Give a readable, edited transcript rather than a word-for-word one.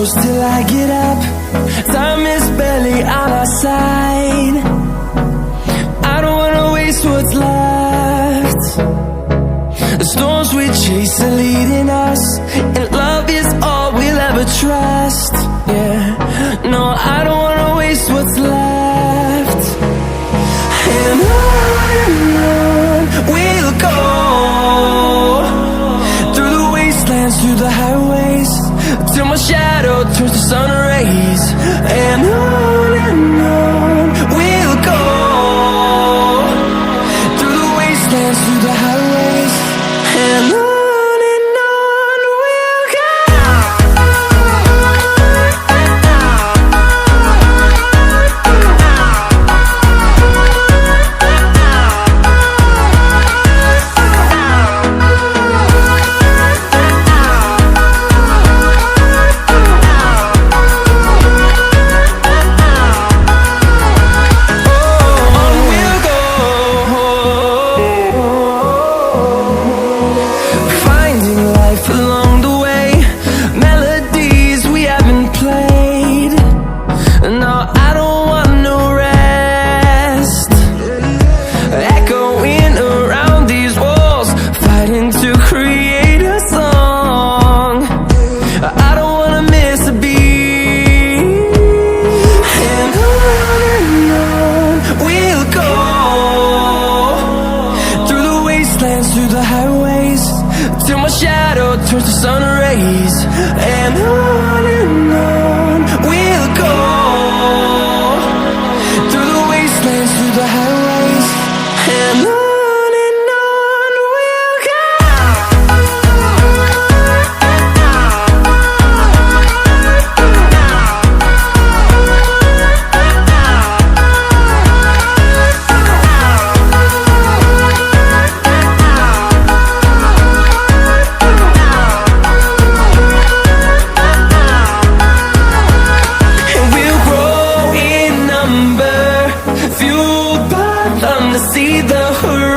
close till I get up. Time is barely on our side. I don't wanna waste what's left. The storms we chase are leading us, and love is all we'll ever trust. Yeah, no, I don't wanna waste what's left. And on we'll go, through the wastelands, through the highways, till my shadow turns to sun rays. And on we'll go, through the wastelands, through the highways, and on we'll go. Along the way, melodies we haven't played. No, I don't want no rest. Echoing around these walls, fighting to create a song. I don't wanna miss a beat. And on we'll go, through the wastelands, through the highways, till my shadow turns to sun rays. And on we'll go, through the wastelands, through the highways, and on we'll go. See the horizon.